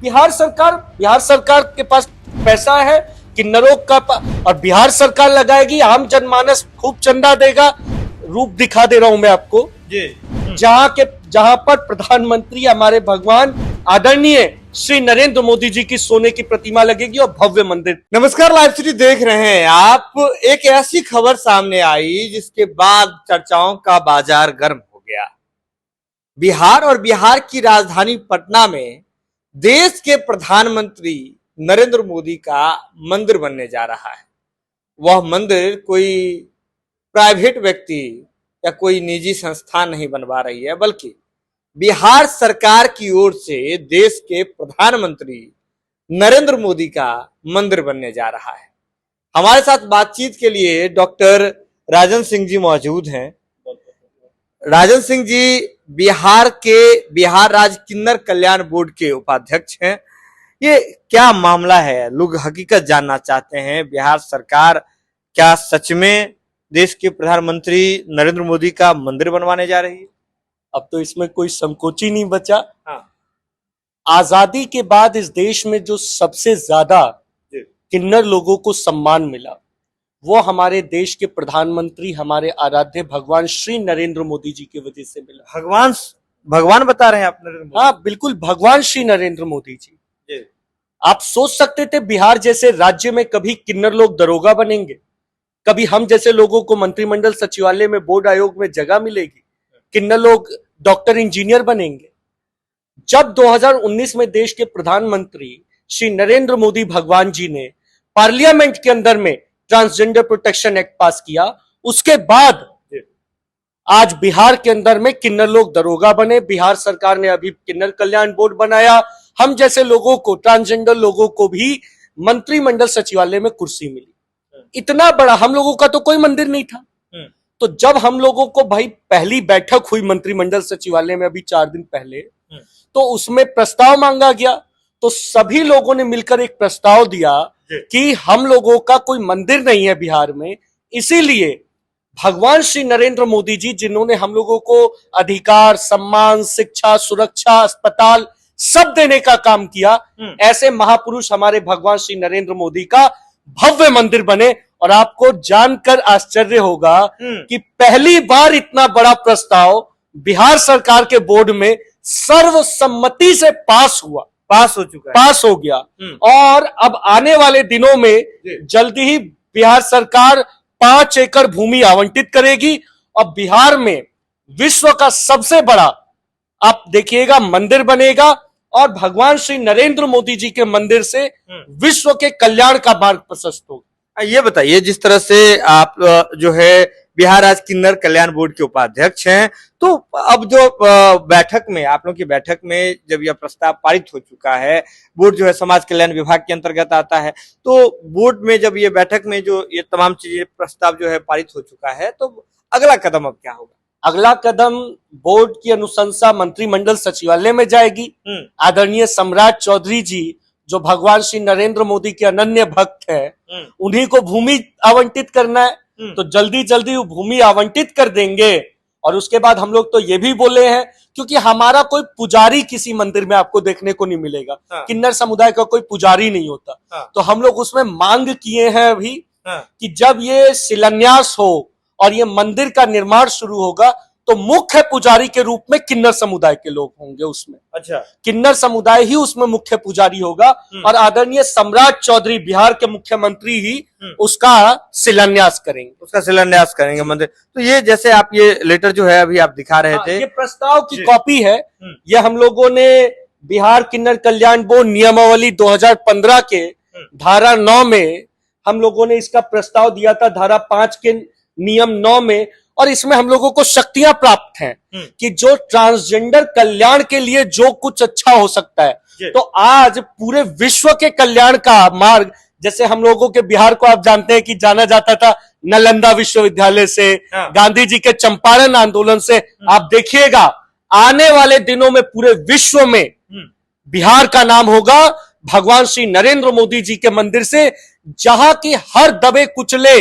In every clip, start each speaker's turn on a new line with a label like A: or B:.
A: बिहार सरकार के पास पैसा है, किन्नरों का और बिहार सरकार लगाएगी, आम जनमानस खूब चंदा देगा। रूप दिखा दे रहा हूं मैं आपको
B: जी।
A: जहां पर प्रधानमंत्री हमारे भगवान आदरणीय श्री नरेंद्र मोदी जी की सोने की प्रतिमा लगेगी और भव्य मंदिर।
B: नमस्कार, लाइव सिटी देख रहे हैं आप। एक ऐसी खबर सामने आई जिसके बाद चर्चाओं का बाजार गर्म हो गया। बिहार और बिहार की राजधानी पटना में देश के प्रधानमंत्री नरेंद्र मोदी का मंदिर बनने जा रहा है। वह मंदिर कोई प्राइवेट व्यक्ति या कोई निजी संस्थान नहीं बनवा रही है, बल्कि बिहार सरकार की ओर से देश के प्रधानमंत्री नरेंद्र मोदी का मंदिर बनने जा रहा है। हमारे साथ बातचीत के लिए डॉक्टर राजन सिंह जी मौजूद हैं। राजन सिंह जी बिहार राज्य किन्नर कल्याण बोर्ड के उपाध्यक्ष हैं। ये क्या मामला है, लोग हकीकत जानना चाहते हैं। बिहार सरकार क्या सच में देश के प्रधानमंत्री नरेंद्र मोदी का मंदिर बनवाने जा रही है?
A: अब तो इसमें कोई संकोच ही नहीं बचा।
B: हाँ।
A: आजादी के बाद इस देश में जो सबसे ज्यादा किन्नर लोगों को सम्मान मिला वो हमारे देश के प्रधानमंत्री, हमारे आराध्य भगवान श्री नरेंद्र मोदी जी की वजह से मिला।
B: भगवान बता रहे हैं आप नरेंद्र मोदी?
A: हाँ बिल्कुल, भगवान श्री नरेंद्र मोदी जी। आप सोच सकते थे बिहार जैसे राज्य में कभी किन्नर लोग दरोगा बनेंगे, कभी हम जैसे लोगों को मंत्रिमंडल सचिवालय में, बोर्ड आयोग में जगह मिलेगी, किन्नर लोग डॉक्टर इंजीनियर बनेंगे। जब 2019 में देश के प्रधानमंत्री श्री नरेंद्र मोदी भगवान जी ने पार्लियामेंट के अंदर में ट्रांसजेंडर प्रोटेक्शन एक्ट पास किया, उसके बाद आज बिहार के अंदर में किन्नर लोग दरोगा बने। बिहार सरकार ने अभी किन्नर कल्याण बोर्ड बनाया। हम जैसे लोगों को, ट्रांसजेंडर लोगों को भी मंत्रिमंडल सचिवालय में कुर्सी मिली। इतना बड़ा, हम लोगों का तो कोई मंदिर नहीं था। तो जब हम लोगों को भाई पहली बैठक हुई मंत्रिमंडल सचिवालय में अभी 4 दिन पहले, तो उसमें प्रस्ताव मांगा गया। तो सभी लोगों ने मिलकर एक प्रस्ताव दिया कि हम लोगों का कोई मंदिर नहीं है बिहार में, इसीलिए भगवान श्री नरेंद्र मोदी जी, जिन्होंने हम लोगों को अधिकार, सम्मान, शिक्षा, सुरक्षा, अस्पताल सब देने का काम किया, ऐसे महापुरुष हमारे भगवान श्री नरेंद्र मोदी का भव्य मंदिर बने। और आपको जानकर आश्चर्य होगा कि पहली बार इतना बड़ा प्रस्ताव बिहार सरकार के बोर्ड में सर्वसम्मति से पास हो गया। और अब आने वाले दिनों में जल्दी ही बिहार सरकार 5 एकड़ भूमि आवंटित करेगी और बिहार में विश्व का सबसे बड़ा, आप देखिएगा, मंदिर बनेगा। और भगवान श्री नरेंद्र मोदी जी के मंदिर से विश्व के कल्याण का मार्ग प्रशस्त होगा।
B: ये बताइए, जिस तरह से आप जो है बिहार राज्य किन्नर कल्याण बोर्ड के उपाध्यक्ष हैं, तो अब जो बैठक में, आप लोग की बैठक में जब यह प्रस्ताव पारित हो चुका है, बोर्ड जो है समाज कल्याण विभाग के अंतर्गत आता है, तो बोर्ड में जब ये बैठक में जो ये तमाम चीजें, प्रस्ताव जो है पारित हो चुका है, तो अगला कदम अब क्या होगा?
A: अगला कदम बोर्ड की अनुशंसा मंत्रिमंडल सचिवालय में जाएगी। आदरणीय सम्राट चौधरी जी, जो भगवान श्री नरेंद्र मोदी के अनन्य भक्त हैं, उन्हीं को भूमि आवंटित करना है। तो जल्दी जल्दी वो भूमि आवंटित कर देंगे। और उसके बाद हम लोग तो ये भी बोले हैं, क्योंकि हमारा कोई पुजारी किसी मंदिर में आपको देखने को नहीं मिलेगा। किन्नर समुदाय का कोई पुजारी नहीं होता। तो हम लोग उसमें मांग किए हैं अभी कि जब ये शिलान्यास हो और ये मंदिर का निर्माण शुरू होगा, तो मुख्य पुजारी के रूप में किन्नर समुदाय के लोग होंगे उसमें। अच्छा, किन्नर समुदाय ही उसमें मुख्य पुजारी होगा और आदरणीय सम्राट चौधरी, बिहार के मुख्यमंत्री, ही उसका शिलान्यास करेंगे मंदिर। तो ये जैसे आप ये लेटर जो है अभी आप दिखा रहे थे, ये प्रस्ताव की कॉपी है। ये हम लोगों ने बिहार किन्नर कल्याण बोर्ड नियमावली 2015 के धारा 9 में हम लोगों ने इसका प्रस्ताव दिया था, धारा 5 के नियम 9 में। और इसमें हम लोगों को शक्तियां प्राप्त हैं कि जो ट्रांसजेंडर कल्याण के लिए जो कुछ अच्छा हो सकता है, तो आज पूरे विश्व के कल्याण का मार्ग, जैसे हम लोगों के बिहार को आप जानते हैं कि जाना जाता था नालंदा विश्वविद्यालय से, गांधी जी के चंपारण आंदोलन से। आप देखिएगा आने वाले दिनों में पूरे विश्व में बिहार का नाम होगा भगवान श्री नरेंद्र मोदी जी के मंदिर से, जहां की हर दबे कुचले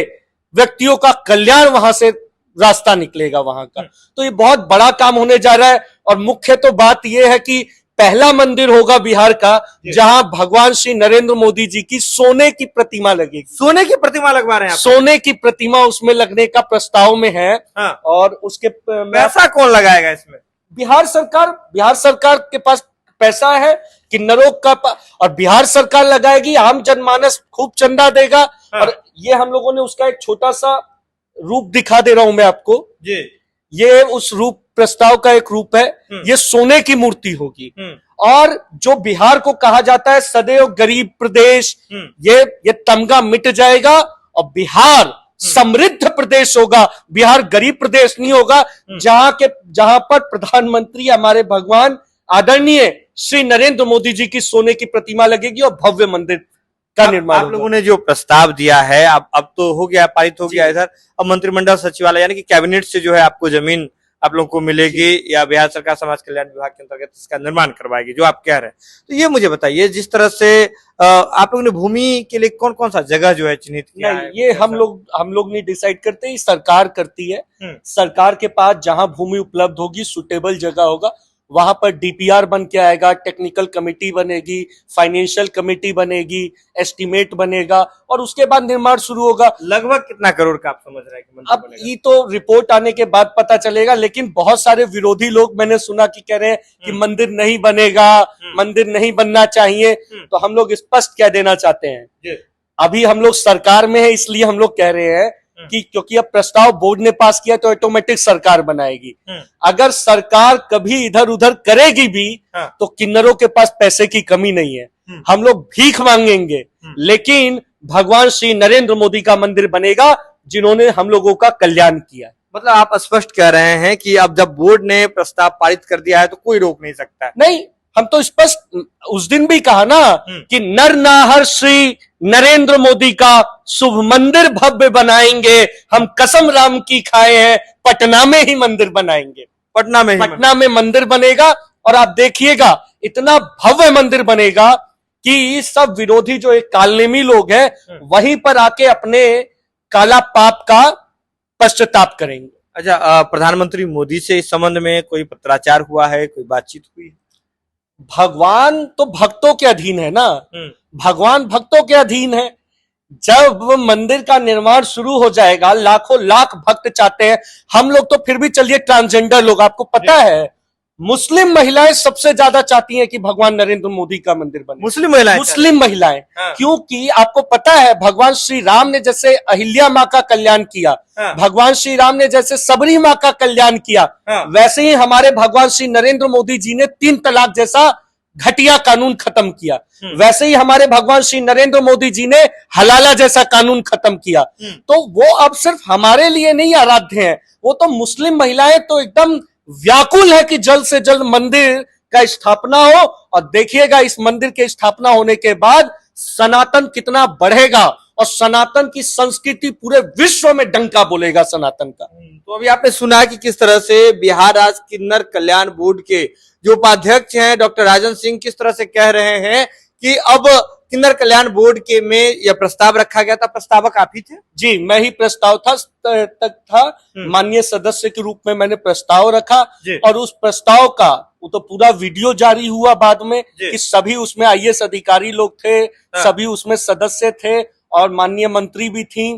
A: व्यक्तियों का कल्याण वहां से रास्ता निकलेगा वहां का। तो ये बहुत बड़ा काम होने जा रहा है। और मुख्य तो बात यह है कि पहला मंदिर होगा बिहार का जहां भगवान श्री नरेंद्र मोदी जी की सोने की प्रतिमा लगेगी।
B: सोने की प्रतिमा लगवा रहे हैं आप?
A: सोने की प्रतिमा उसमें लगने का प्रस्ताव में है।
B: हाँ।
A: और उसके
B: पैसा कौन लगाएगा इसमें?
A: बिहार सरकार के पास पैसा है, किन्नरों का और बिहार सरकार लगाएगी, आम जनमानस खूब चंदा देगा।
B: हाँ।
A: और ये हम लोगों ने उसका एक छोटा सा रूप दिखा दे रहा हूं मैं आपको
B: जी।
A: ये उस रूप प्रस्ताव का एक रूप है। ये सोने की मूर्ति होगी। और जो बिहार को कहा जाता है सदैव गरीब प्रदेश, ये तमगा मिट जाएगा और बिहार समृद्ध प्रदेश होगा। बिहार गरीब प्रदेश नहीं होगा। जहां पर प्रधानमंत्री हमारे भगवान आदरणीय श्री नरेंद्र मोदी जी की सोने की प्रतिमा लगेगी और भव्य मंदिर का निर्माण
B: आप लोगों ने जो प्रस्ताव दिया है अब तो हो गया, पारित हो गया इधर। अब मंत्रिमंडल सचिवालय यानी कि कैबिनेट से जो है आपको जमीन आप लोगों को मिलेगी या बिहार सरकार समाज कल्याण विभाग के अंतर्गत इसका निर्माण करवाएगी, जो आप कह रहे हैं। तो ये मुझे बताइए, जिस तरह से आप लोगों ने भूमि के लिए कौन कौन सा जगह जो है चिन्हित किया है?
A: ये हम लोग नहीं डिसाइड करते, ये सरकार करती है। सरकार के पास जहां भूमि उपलब्ध होगी, सुटेबल जगह होगा, वहां पर डीपीआर बन के आएगा, टेक्निकल कमेटी बनेगी, फाइनेंशियल कमेटी बनेगी, एस्टीमेट बनेगा और उसके बाद निर्माण शुरू होगा।
B: लगभग कितना करोड़ का आप समझ रहे हैं?
A: अब ये तो रिपोर्ट आने के बाद पता चलेगा, लेकिन बहुत सारे विरोधी लोग मैंने सुना कि कह रहे हैं कि मंदिर नहीं बनेगा, मंदिर नहीं बनना चाहिए। तो हम लोग स्पष्ट कह देना चाहते हैं, अभी हम लोग सरकार में है, इसलिए हम लोग कह रहे हैं कि क्योंकि अब प्रस्ताव बोर्ड ने पास किया तो ऑटोमेटिक सरकार बनाएगी। अगर सरकार कभी इधर उधर करेगी भी तो किन्नरों के पास पैसे की कमी नहीं है, हम लोग भीख मांगेंगे, लेकिन भगवान श्री नरेंद्र मोदी का मंदिर बनेगा जिन्होंने हम लोगों का कल्याण किया।
B: मतलब आप स्पष्ट कह रहे हैं कि अब जब बोर्ड ने प्रस्ताव पारित कर दिया है तो कोई रोक नहीं सकता है?
A: नहीं, हम तो स्पष्ट उस दिन भी कहा ना कि नर नाहर श्री नरेंद्र मोदी का शुभ मंदिर भव्य बनाएंगे, हम कसम राम की खाए हैं, पटना में ही मंदिर बनाएंगे। पटना में मंदिर बनेगा और आप देखिएगा इतना भव्य मंदिर बनेगा कि सब विरोधी जो एक कालनेमी लोग हैं वहीं पर आके अपने काला पाप का पश्चाताप करेंगे।
B: अच्छा, प्रधानमंत्री मोदी से इस संबंध में कोई पत्राचार हुआ है, कोई बातचीत हुई?
A: भगवान तो भक्तों के अधीन है ना, भगवान भक्तों के अधीन है। जब मंदिर का निर्माण शुरू हो जाएगा, लाखों लाख भक्त चाहते हैं, हम लोग तो फिर भी चलिए ट्रांसजेंडर लोग, आपको पता है मुस्लिम महिलाएं सबसे ज्यादा चाहती हैं कि भगवान नरेंद्र मोदी का मंदिर बने। मुस्लिम महिलाएं
B: हाँ।
A: क्योंकि आपको पता है भगवान श्री राम ने जैसे अहिल्या माँ का कल्याण किया,
B: हाँ।
A: भगवान श्री राम ने जैसे सबरी माँ का कल्याण किया,
B: हाँ।
A: वैसे ही हमारे भगवान श्री नरेंद्र मोदी जी ने 3 तलाक जैसा घटिया कानून खत्म किया, वैसे ही हमारे भगवान श्री नरेंद्र मोदी जी ने हलाला जैसा कानून खत्म किया। तो वो अब सिर्फ हमारे लिए नहीं आराध्य हैं, वो तो मुस्लिम महिलाएं तो एकदम व्याकुल है कि जल्द से जल्द मंदिर का स्थापना हो। और देखिएगा इस मंदिर के स्थापना होने के बाद सनातन कितना बढ़ेगा और सनातन की संस्कृति पूरे विश्व में डंका बोलेगा सनातन का।
B: तो अभी आपने सुना कि किस तरह से बिहार राज्य किन्नर कल्याण बोर्ड के जो उपाध्यक्ष हैं डॉक्टर राजन सिंह किस तरह से कह रहे हैं कि अब किन्नर कल्याण बोर्ड के में यह प्रस्ताव रखा गया था। प्रस्तावक आप ही थे?
A: जी, मैं ही प्रस्ताव था माननीय सदस्य के रूप में मैंने प्रस्ताव रखा और उस प्रस्ताव का वो तो पूरा वीडियो जारी हुआ बाद में कि सभी उसमें आईएएस अधिकारी लोग थे, सभी उसमें सदस्य थे और माननीय मंत्री भी थी,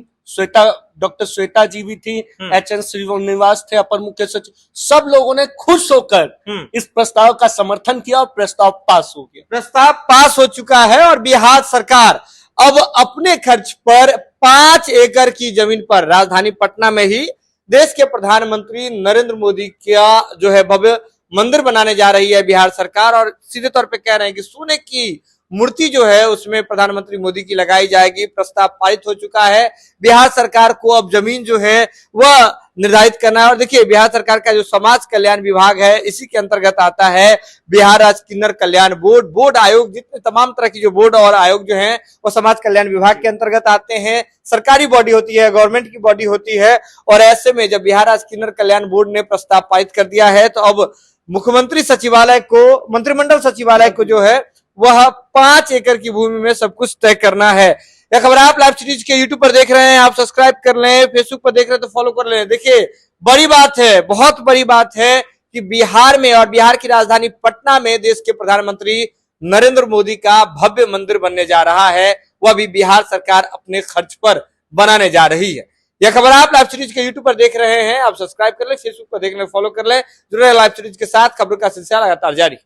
A: डॉक्टर श्वेता जी भी थी, एचएन श्रीनिवास थे अपर मुख्य सचिव, सब लोगों ने खुश होकर इस प्रस्ताव का समर्थन किया और प्रस्ताव पास हो गया।
B: प्रस्ताव पास हो चुका है और बिहार सरकार अब अपने खर्च पर 5 एकड़ की जमीन पर राजधानी पटना में ही देश के प्रधानमंत्री नरेंद्र मोदी का जो है भव्य मंदिर बनाने जा रही है बिहार सरकार। और सीधे तौर पे कह रहे हैं कि सोने की मूर्ति जो है उसमें प्रधानमंत्री मोदी की लगाई जाएगी। प्रस्ताव पारित हो चुका है। बिहार सरकार को अब जमीन जो है वह निर्धारित करना है। और देखिए बिहार सरकार का जो समाज कल्याण विभाग है इसी के अंतर्गत आता है बिहार राज्य किन्नर कल्याण बोर्ड, बोर्ड आयोग, जितने तमाम तरह की जो बोर्ड और आयोग जो है वो समाज कल्याण विभाग के अंतर्गत आते हैं। सरकारी बॉडी होती है, गवर्नमेंट की बॉडी होती है। और ऐसे में जब बिहार राज्य किन्नर कल्याण बोर्ड ने प्रस्ताव पारित कर दिया है तो अब मुख्यमंत्री सचिवालय को, मंत्रिमंडल सचिवालय को जो है वह 5 एकड़ की भूमि में सब कुछ तय करना है। यह खबर आप लाइव सीरीज के यूट्यूब पर देख रहे हैं, आप सब्सक्राइब कर लें, फेसबुक पर देख रहे हैं तो फॉलो कर लें। देखिए बड़ी बात है, बहुत बड़ी बात है कि बिहार में और बिहार की राजधानी पटना में देश के प्रधानमंत्री नरेंद्र मोदी का भव्य मंदिर बनने जा रहा है। वह भी बिहार सरकार अपने खर्च पर बनाने जा रही है। यह खबर आप लाइव सीरीज के यूट्यूब पर देख रहे हैं। आप सब्सक्राइब कर ले, फेसबुक पर देखने फॉलो कर ले। जुड़े लाइव सीरीज के साथ, खबरों का सिलसिला लगातार जारी।